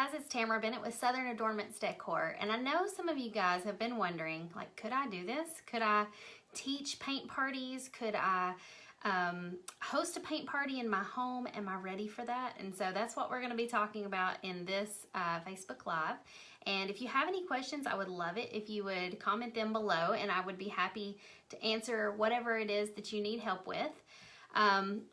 guys, it's Tamara Bennett with Southern Adoornments Decor, and I know some of you guys have been wondering, like, could I do this? Could I teach paint parties? Could I host a paint party in my home? Am I ready for that? And so that's what we're going to be talking about in this Facebook Live. And if you have any questions, I would love it if you would comment them below, and I would be happy to answer whatever it is that you need help with.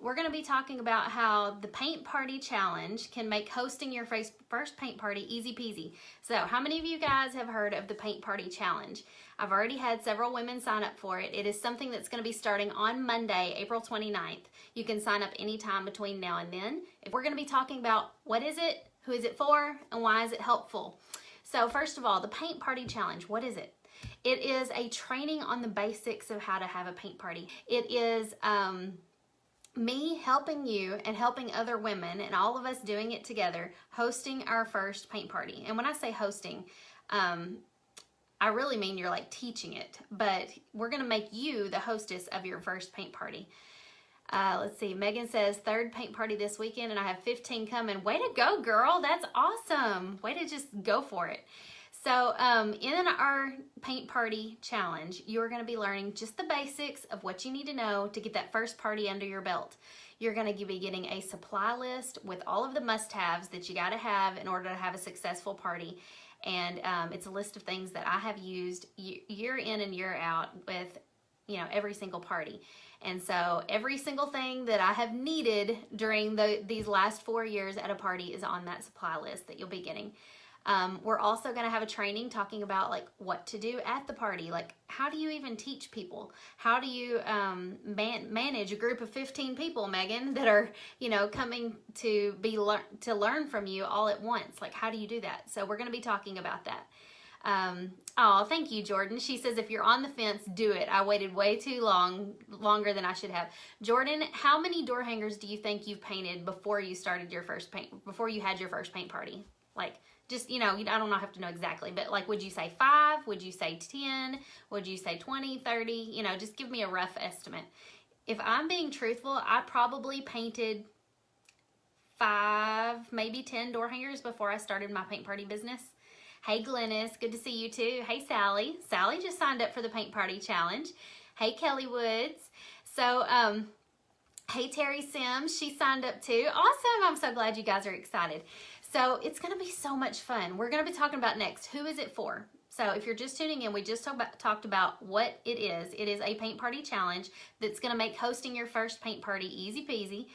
We're going to be talking about how the paint party challenge can make hosting your first paint party easy peasy. So how many of you guys have heard of the paint party challenge? I've already had several women sign up for it. It is something that's going to be starting on Monday, April 29th. You can sign up anytime between now and then. We're going to be talking about what is it, who is it for, and why is it helpful. So first of all, the paint party challenge, what is it? It is a training on the basics of how to have a paint party. It is me helping you and helping other women, and all of us doing it together, hosting our first paint party. And when I say hosting, I really mean you're like teaching it, but we're gonna make you the hostess of your first paint party. Let's see, Megan says third paint party this weekend and I have 15 coming. Way to go, girl, that's awesome. Way to just go for it. So in our paint party challenge, you're going to be learning just the basics of what you need to know to get that first party under your belt. You're going to be getting a supply list with all of the must-haves that you got to have in order to have a successful party. And it's a list of things that I have used year in and year out with, you know, every single party. And so every single thing that I have needed during these last 4 years at a party is on that supply list that you'll be getting. We're also going to have a training talking about like what to do at the party. Like, how do you even teach people? How do you manage a group of 15 people, Megan, that are, you know, coming to learn from you all at once? Like, how do you do that? So we're going to be talking about that. Oh, thank you, Jordan. She says, if you're on the fence, do it. I waited way too longer than I should have. Jordan, how many door hangers do you think you've painted before you started your first before you had your first paint party? Like, just, you know, I don't have to know exactly, but like, would you say 5? Would you say 10? Would you say 20, 30? You know, just give me a rough estimate. If I'm being truthful, I probably painted 5, maybe 10 door hangers before I started my paint party business. Hey, Glennis, good to see you too. Hey, Sally. Sally just signed up for the paint party challenge. Hey, Kelly Woods. So, hey, Terry Sims, she signed up too. Awesome. I'm so glad you guys are excited. So it's going to be so much fun. We're going to be talking about next, who is it for? So if you're just tuning in, we just talked about what it is. It is a paint party challenge that's going to make hosting your first paint party easy peasy.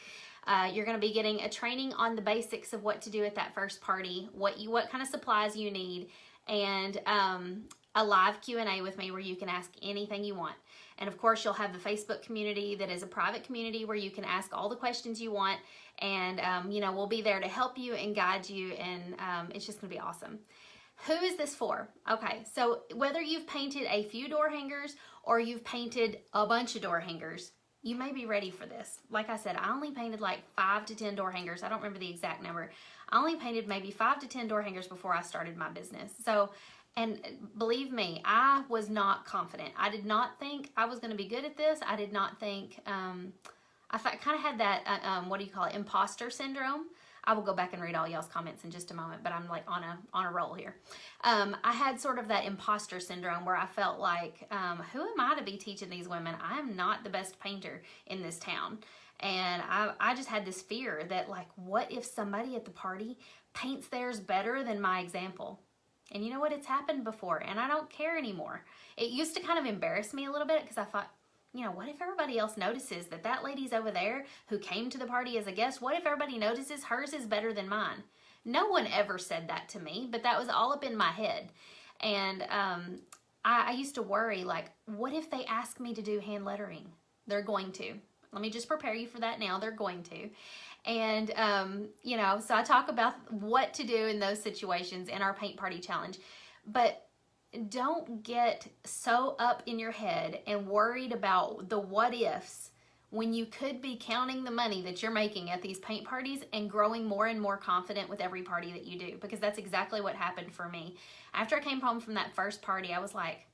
You're going to be getting a training on the basics of what to do at that first party, what kind of supplies you need, and a live Q&A with me where you can ask anything you want. And of course, you'll have the Facebook community that is a private community where you can ask all the questions you want. And, you know, we'll be there to help you and guide you. And it's just going to be awesome. Who is this for? Okay, so whether you've painted a few door hangers or you've painted a bunch of door hangers, you may be ready for this. Like I said, I only painted like 5 to 10 door hangers. I don't remember the exact number. I only painted maybe 5 to 10 door hangers before I started my business. So, and believe me, I was not confident. I did not think I was going to be good at this. I did not think, I kind of had that, what do you call it, imposter syndrome. I will go back and read all y'all's comments in just a moment, but I'm like on a roll here. I had sort of that imposter syndrome where I felt like, who am I to be teaching these women? I am not the best painter in this town. And I just had this fear that, like, what if somebody at the party paints theirs better than my example? And you know what? It's happened before, and I don't care anymore. It used to kind of embarrass me a little bit because I thought, you know, what if everybody else notices that lady's over there who came to the party as a guest? What if everybody notices hers is better than mine? No one ever said that to me, but that was all up in my head. And I used to worry, like, what if they ask me to do hand lettering? They're going to. Let me just prepare you for that now. They're going to. And, you know, so I talk about what to do in those situations in our paint party challenge. But don't get so up in your head and worried about the what ifs when you could be counting the money that you're making at these paint parties and growing more and more confident with every party that you do, because that's exactly what happened for me. After I came home from that first party, I was like,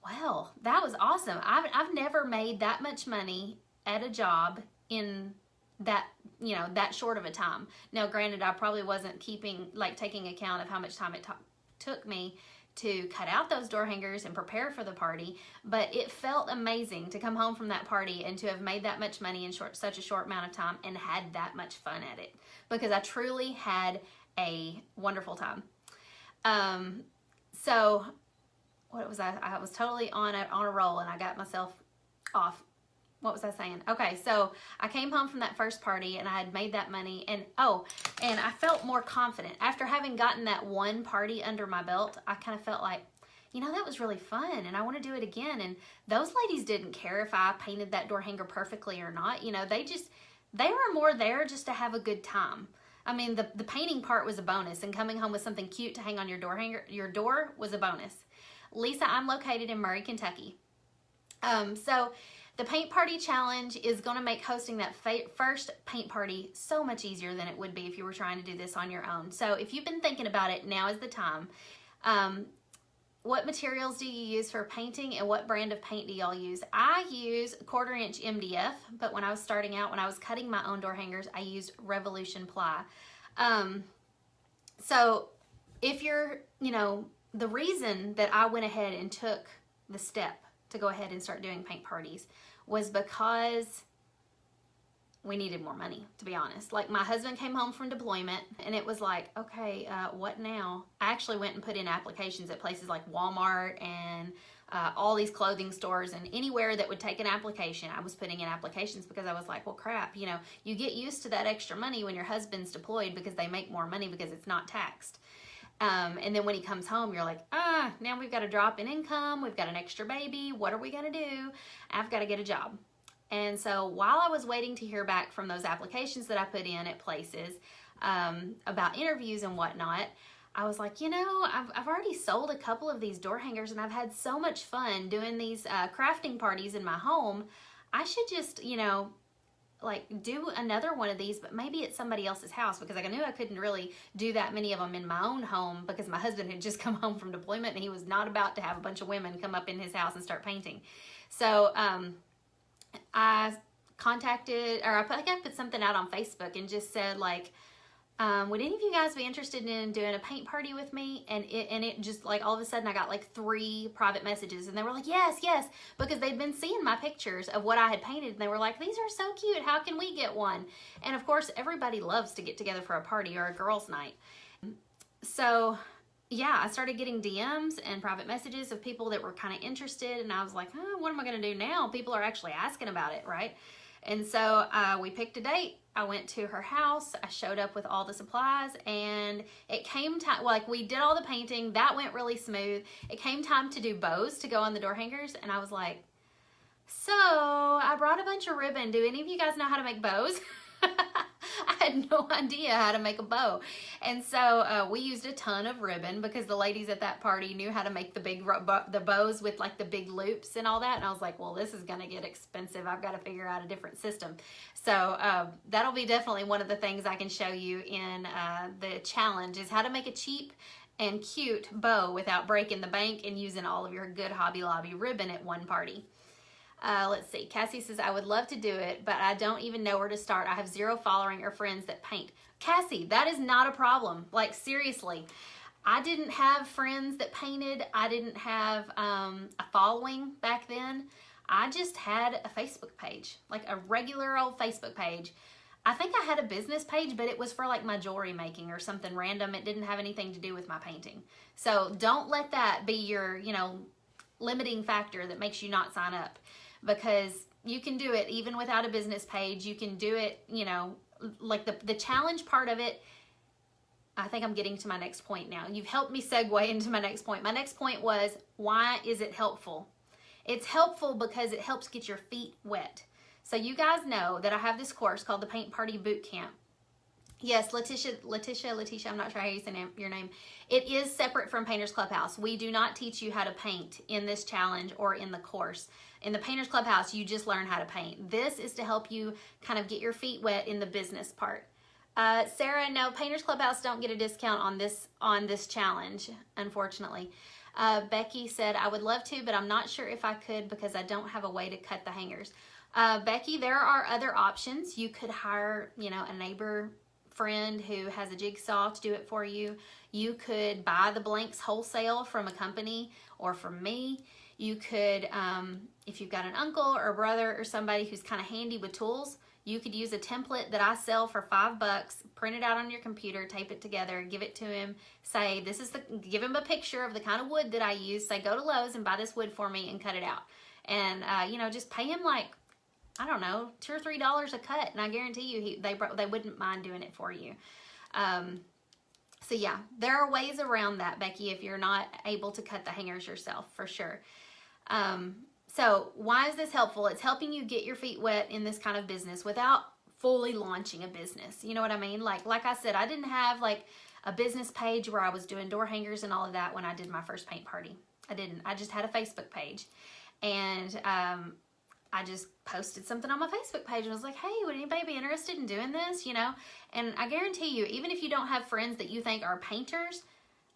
wow, that was awesome. I've never made that much money at a job in that, you know, that short of a time. Now, granted, I probably wasn't taking account of how much time it took me to cut out those door hangers and prepare for the party, but it felt amazing to come home from that party and to have made that much money in such a short amount of time and had that much fun at it, because I truly had a wonderful time. So what was I was totally on a roll and I got myself off. What was I saying? Okay, so I came home from that first party and I had made that money, and I felt more confident. After having gotten that one party under my belt, I kind of felt like, you know, that was really fun and I want to do it again. And those ladies didn't care if I painted that door hanger perfectly or not. You know, they were more there just to have a good time. I mean, the painting part was a bonus, and coming home with something cute to hang on your door was a bonus. Lisa, I'm located in Murray, Kentucky. So the paint party challenge is going to make hosting that first paint party so much easier than it would be if you were trying to do this on your own. So if you've been thinking about it, now is the time. What materials do you use for painting, and what brand of paint do y'all use? I use 1/4 inch MDF, but when I was starting out, when I was cutting my own door hangers, I used Revolution ply. So if you're, you know, the reason that I went ahead and took the step to go ahead and start doing paint parties was because we needed more money, to be honest. Like, my husband came home from deployment and it was like, okay, what now? I actually went and put in applications at places like Walmart and all these clothing stores, and anywhere that would take an application, I was putting in applications, because I was like, well, crap, you know, you get used to that extra money when your husband's deployed because they make more money because it's not taxed. And then when he comes home, you're like, now we've got a drop in income. We've got an extra baby. What are we going to do? I've got to get a job. And so while I was waiting to hear back from those applications that I put in at places about interviews and whatnot, I was like, you know, I've already sold a couple of these door hangers and I've had so much fun doing these crafting parties in my home. I should just, you know, like do another one of these, but maybe at somebody else's house, because like I knew I couldn't really do that many of them in my own home, because my husband had just come home from deployment and he was not about to have a bunch of women come up in his house and start painting. So I contacted, or I put something out on Facebook and just said, like, would any of you guys be interested in doing a paint party with me? And it just, like, all of a sudden I got like 3 private messages, and they were like, yes, because they'd been seeing my pictures of what I had painted, and they were like, these are so cute, how can we get one? And of course, everybody loves to get together for a party or a girls' night. So yeah, I started getting DMs and private messages of people that were kind of interested, and I was like, what am I going to do now? People are actually asking about it, right? And so we picked a date. I went to her house. I showed up with all the supplies, and it came time, like, we did all the painting. That went really smooth. It came time to do bows to go on the door hangers, and I was like, so I brought a bunch of ribbon. Do any of you guys know how to make bows? I had no idea how to make a bow. And so we used a ton of ribbon, because the ladies at that party knew how to make the bows with like the big loops and all that. And I was like, well, this is going to get expensive. I've got to figure out a different system. So that'll be definitely one of the things I can show you in the challenge, is how to make a cheap and cute bow without breaking the bank and using all of your good Hobby Lobby ribbon at one party. Let's see. Cassie says, I would love to do it, but I don't even know where to start. I have 0 following or friends that paint. Cassie, that is not a problem. Like, seriously. I didn't have friends that painted. I didn't have a following back then. I just had a Facebook page, like a regular old Facebook page. I think I had a business page, but it was for like my jewelry making or something random. It didn't have anything to do with my painting. So don't let that be your, you know, limiting factor that makes you not sign up, because you can do it even without a business page. You can do it, you know, like the challenge part of it. I think I'm getting to my next point now. You've helped me segue into my next point. My next point was, why is it helpful? It's helpful because it helps get your feet wet. So you guys know that I have this course called the Paint Party Bootcamp. Yes, Letitia, I'm not sure how you say your name. It is separate from Painters Clubhouse. We do not teach you how to paint in this challenge or in the course. In the Painters Clubhouse, you just learn how to paint. This is to help you kind of get your feet wet in the business part. Sarah, no, Painters Clubhouse don't get a discount on this challenge, unfortunately. Becky said, I would love to, but I'm not sure if I could because I don't have a way to cut the hangers. Becky, there are other options. You could hire, you know, a neighbor friend who has a jigsaw to do it for you. You could buy the blanks wholesale from a company or from me. You could, if you've got an uncle or a brother or somebody who's kind of handy with tools, you could use a template that I sell for $5, print it out on your computer, tape it together, give it to him, say, this is give him a picture of the kind of wood that I use, say, go to Lowe's and buy this wood for me and cut it out. And, you know, just pay him like, I don't know, $2 or $3 a cut, and I guarantee you they wouldn't mind doing it for you. So yeah, there are ways around that, Becky, if you're not able to cut the hangers yourself, for sure. So why is this helpful? It's helping you get your feet wet in this kind of business without fully launching a business. You know what I mean? Like I said, I didn't have like a business page where I was doing door hangers and all of that when I did my first paint party. I didn't. I just had a Facebook page, and I just posted something on my Facebook page and was like, hey, would anybody be interested in doing this? You know, and I guarantee you, even if you don't have friends that you think are painters,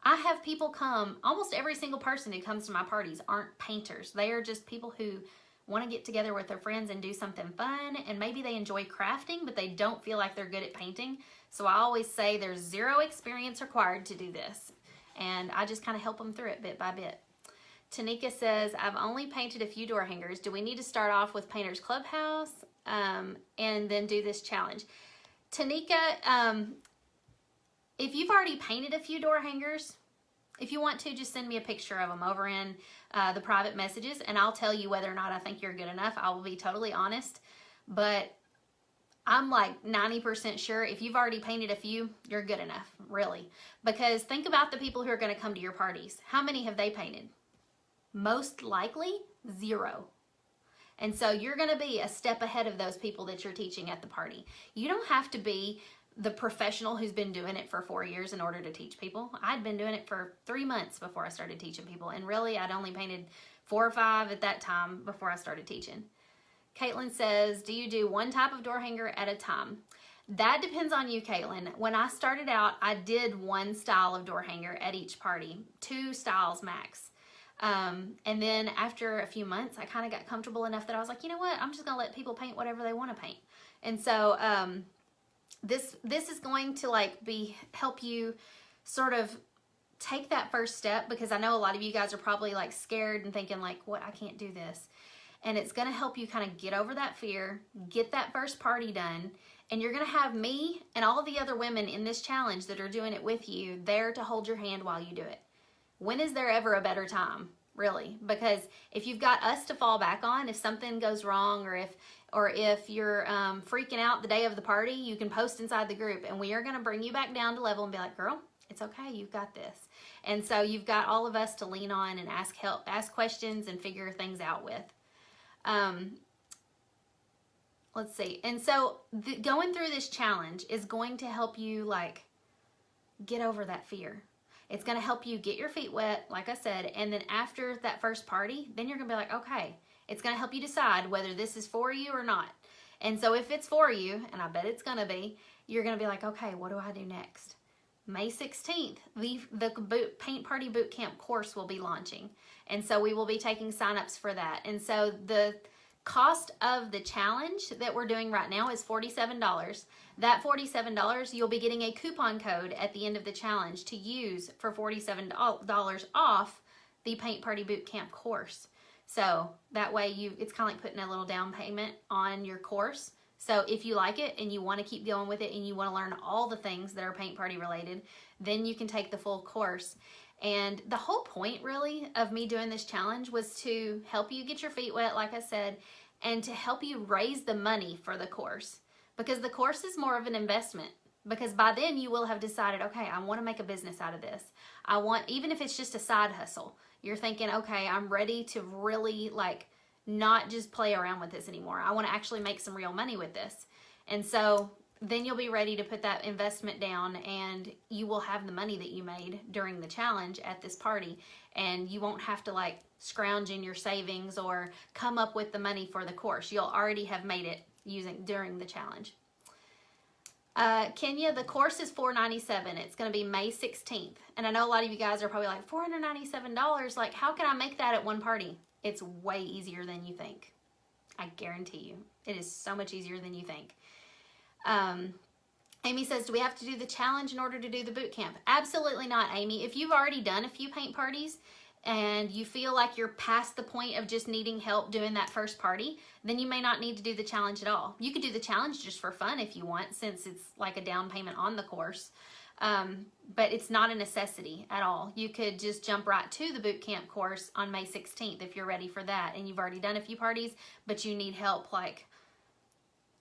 I have people come, almost every single person who comes to my parties aren't painters. They are just people who want to get together with their friends and do something fun, and maybe they enjoy crafting, but they don't feel like they're good at painting. So I always say there's 0 experience required to do this, and I just kind of help them through it bit by bit. Tanika says, I've only painted a few door hangers. Do we need to start off with Painter's Clubhouse and then do this challenge? Tanika, if you've already painted a few door hangers, if you want to, just send me a picture of them over in the private messages, and I'll tell you whether or not I think you're good enough. I will be totally honest, but I'm like 90% sure if you've already painted a few, you're good enough, really. Because think about the people who are going to come to your parties. How many have they painted? Most likely 0. And so you're going to be a step ahead of those people that you're teaching at the party. You don't have to be the professional who's been doing it for 4 years in order to teach people. I'd been doing it for 3 months before I started teaching people, and really I'd only painted 4 or 5 at that time before I started teaching. Caitlin says, do you do one type of door hanger at a time? That depends on you, Caitlin. When I started out, I did one style of door hanger at each party, 2 styles max. And then after a few months, I kind of got comfortable enough that I was like, you know what, I'm just gonna let people paint whatever they want to paint. And so this is going to like help you sort of take that first step, because I know a lot of you guys are probably like scared and thinking like, what, I can't do this. And it's going to help you kind of get over that fear, get that first party done, and you're going to have me and all the other women in this challenge that are doing it with you there to hold your hand while you do it. When is there ever a better time, really? Because if you've got us to fall back on, if something goes wrong, or if you're freaking out the day of the party, you can post inside the group, and we are going to bring you back down to level and be like, girl, it's okay, you've got this. And so you've got all of us to lean on and ask help, ask questions, and figure things out with. Let's see. And so going through this challenge is going to help you like get over that fear. It's going to help you get your feet wet, like I said, and then after that first party, then you're going to be like, okay, it's going to help you decide whether this is for you or not. And so if it's for you, and I bet it's going to be, you're going to be like, okay, what do I do next? May 16th, the Paint Party Bootcamp course will be launching. And so we will be taking signups for that. And so the cost of the challenge that we're doing right now is $47. That $47, you'll be getting a coupon code at the end of the challenge to use for $47 off the Paint Party Bootcamp course. So that way it's kind of like putting a little down payment on your course. So if you like it and you want to keep going with it and you want to learn all the things that are paint party related, then you can take the full course. And the whole point really of me doing this challenge was to help you get your feet wet, like I said, and to help you raise the money for the course. Because the course is more of an investment. Because by then you will have decided, okay, I want to make a business out of this. I want, even if it's just a side hustle, you're thinking, okay, I'm ready to really like not just play around with this anymore. I want to actually make some real money with this. And so then you'll be ready to put that investment down, and you will have the money that you made during the challenge at this party, and you won't have to like scrounge in your savings or come up with the money for the course. You'll already have made it during the challenge. Kenya, the course is $497. It's going to be May 16th. And I know a lot of you guys are probably like, $497, like how can I make that at one party? It's way easier than you think. I guarantee you. It is so much easier than you think. Amy says, do we have to do the challenge in order to do the boot camp? Absolutely not, Amy. If you've already done a few paint parties and you feel like you're past the point of just needing help doing that first party, then you may not need to do the challenge at all. You could do the challenge just for fun if you want, since it's like a down payment on the course. But it's not a necessity at all. You could just jump right to the boot camp course on May 16th if you're ready for that and you've already done a few parties, but you need help, like,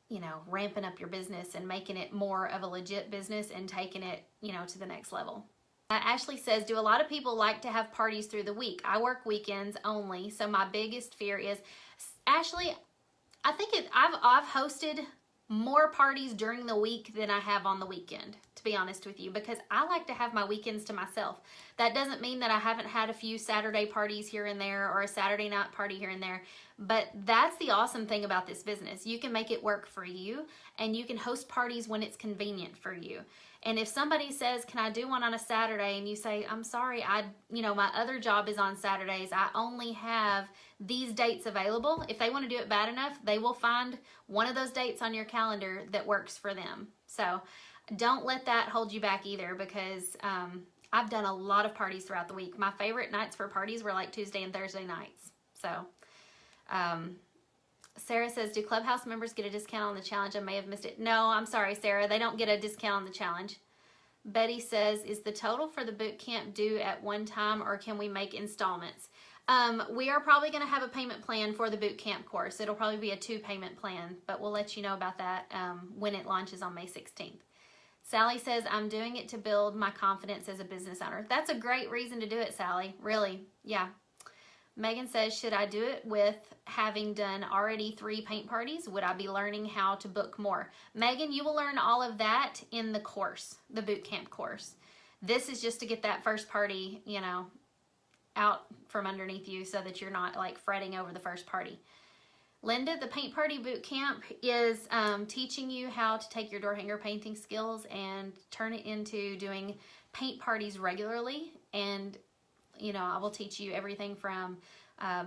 you know, ramping up your business and making it more of a legit business and taking it, you know, to the next level. Ashley says, do a lot of people like to have parties through the week? I work weekends only, so my biggest fear is, Ashley, I think I've hosted more parties during the week than I have on the weekend, to be honest with you, because I like to have my weekends to myself. That doesn't mean that I haven't had a few Saturday parties here and there or a Saturday night party here and there, but that's the awesome thing about this business. You can make it work for you, and you can host parties when it's convenient for you. And if somebody says, can I do one on a Saturday? And you say, I'm sorry, my other job is on Saturdays. I only have these dates available. If they want to do it bad enough, they will find one of those dates on your calendar that works for them. So don't let that hold you back either, because I've done a lot of parties throughout the week. My favorite nights for parties were like Tuesday and Thursday nights. So Sarah says, do Clubhouse members get a discount on the challenge? I may have missed it. No, I'm sorry, Sarah. They don't get a discount on the challenge. Betty says, is the total for the boot camp due at one time, or can we make installments? We are probably going to have a payment plan for the boot camp course. It'll probably be a 2-payment plan, but we'll let you know about that when it launches on May 16th. Sally says, I'm doing it to build my confidence as a business owner. That's a great reason to do it, Sally. Really. Yeah. Megan says, should I do it with having done already 3 paint parties? Would I be learning how to book more? Megan, you will learn all of that in the course, the boot camp course. This is just to get that first party, you know, out from underneath you so that you're not like fretting over the first party. Linda, the paint party boot camp is teaching you how to take your door hanger painting skills and turn it into doing paint parties regularly. And you know, I will teach you everything from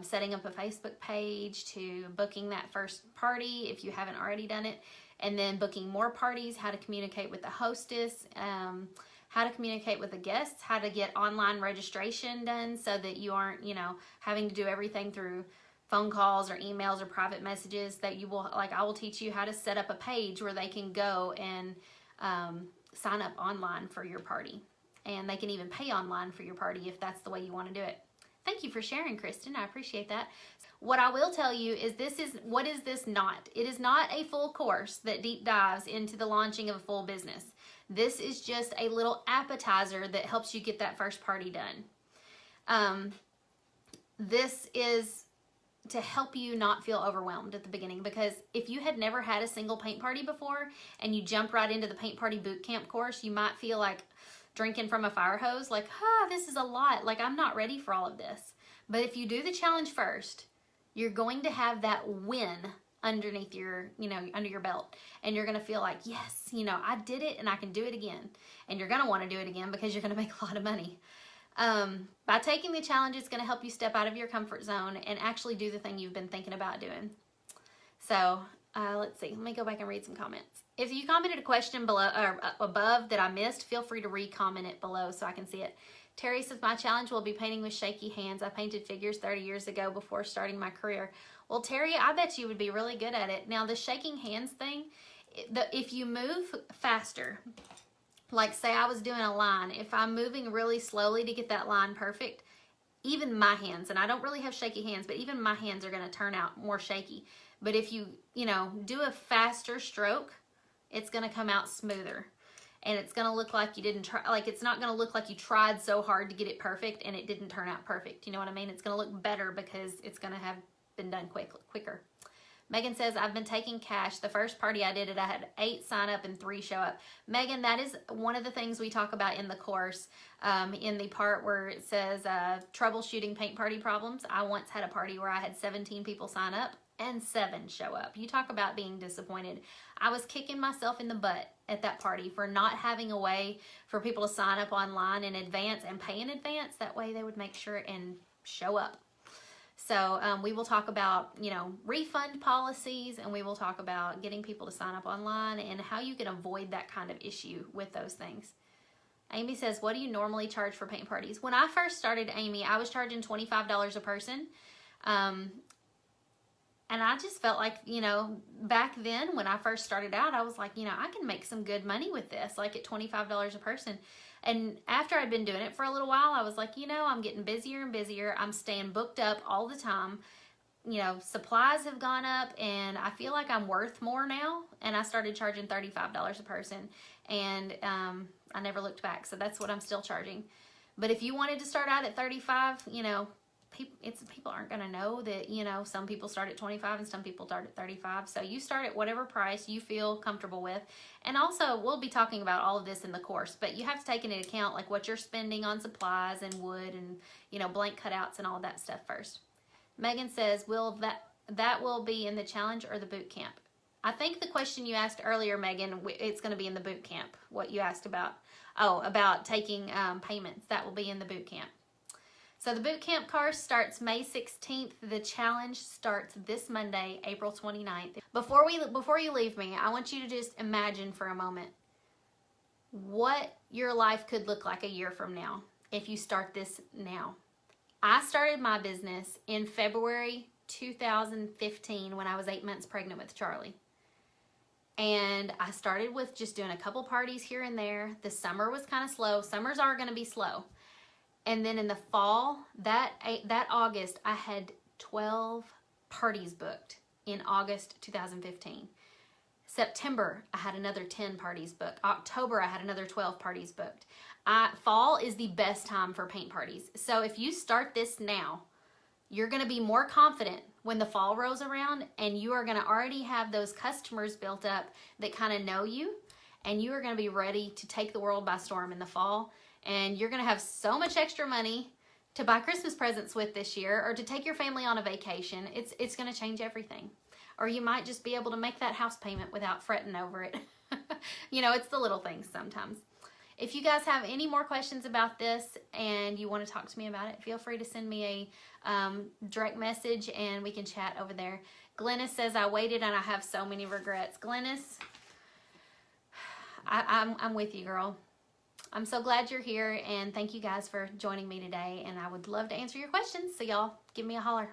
setting up a Facebook page to booking that first party if you haven't already done it, and then booking more parties, how to communicate with the hostess, how to communicate with the guests, how to get online registration done so that you aren't, you know, having to do everything through phone calls or emails or private messages. That you will, like, I will teach you how to set up a page where they can go and sign up online for your party. And they can even pay online for your party if that's the way you want to do it. Thank you for sharing, Kristen. I appreciate that. What I will tell you is what is this not? It is not a full course that deep dives into the launching of a full business. This is just a little appetizer that helps you get that first party done. This is to help you not feel overwhelmed at the beginning, because if you had never had a single paint party before and you jump right into the paint party boot camp course, you might feel like drinking from a fire hose, like, this is a lot, like I'm not ready for all of this. But if you do the challenge first, you're going to have that win underneath your, you know, under your belt, and you're going to feel like, yes, you know, I did it and I can do it again. And you're going to want to do it again because you're going to make a lot of money. By taking the challenge, it's going to help you step out of your comfort zone and actually do the thing you've been thinking about doing. So let's see, let me go back and read some comments. If you commented a question below or above that I missed, feel free to re-comment it below so I can see it. Terry says, my challenge will be painting with shaky hands. I painted figures 30 years ago before starting my career. Well, Terry, I bet you would be really good at it. Now, the shaking hands thing, if you move faster, like say I was doing a line, if I'm moving really slowly to get that line perfect, even my hands, and I don't really have shaky hands, but even my hands are going to turn out more shaky. But if you do a faster stroke, it's going to come out smoother. And it's going to look like you didn't try, like it's not going to look like you tried so hard to get it perfect and it didn't turn out perfect. You know what I mean? It's going to look better because it's going to have been done quicker. Megan says, I've been taking cash. The first party I did it, I had 8 sign up and 3 show up. Megan, that is one of the things we talk about in the course, in the part where it says troubleshooting paint party problems. I once had a party where I had 17 people sign up and 7 show up. You talk about being disappointed. I was kicking myself in the butt at that party for not having a way for people to sign up online in advance and pay in advance. That way they would make sure and show up. So we will talk about, you know, refund policies, and we will talk about getting people to sign up online and how you can avoid that kind of issue with those things. Amy says, what do you normally charge for paint parties? When I first started, Amy, I was charging $25 a person. And I just felt like, you know, back then when I first started out, I was like, you know, I can make some good money with this, like at $25 a person. And after I'd been doing it for a little while, I was like, you know, I'm getting busier and busier. I'm staying booked up all the time. You know, supplies have gone up, and I feel like I'm worth more now. And I started charging $35 a person, and I never looked back. So that's what I'm still charging. But if you wanted to start out at 35, you know, people aren't going to know that, you know, some people start at 25 and some people start at 35. So you start at whatever price you feel comfortable with. And also, we'll be talking about all of this in the course, but you have to take into account like what you're spending on supplies and wood and, you know, blank cutouts and all of that stuff first. Megan says, will that will be in the challenge or the boot camp? I think the question you asked earlier, Megan, it's going to be in the boot camp. What you asked about, about taking payments, that will be in the boot camp. So the boot camp course starts May 16th. The challenge starts this Monday, April 29th. Before you leave me, I want you to just imagine for a moment what your life could look like a year from now if you start this now. I started my business in February 2015 when I was 8 months pregnant with Charlie. And I started with just doing a couple parties here and there. The summer was kind of slow. Summers are going to be slow. And then in the fall, that August, I had 12 parties booked in August 2015. September, I had another 10 parties booked. October, I had another 12 parties booked. Fall is the best time for paint parties. So if you start this now, you're going to be more confident when the fall rolls around, and you are going to already have those customers built up that kind of know you, and you are going to be ready to take the world by storm in the fall. And you're going to have so much extra money to buy Christmas presents with this year, or to take your family on a vacation. It's going to change everything. Or you might just be able to make that house payment without fretting over it. You know, it's the little things sometimes. If you guys have any more questions about this and you want to talk to me about it, feel free to send me a direct message and we can chat over there. Glennis says, I waited and I have so many regrets. Glennis, I'm with you, girl. I'm so glad you're here, and thank you guys for joining me today, and I would love to answer your questions, so y'all give me a holler.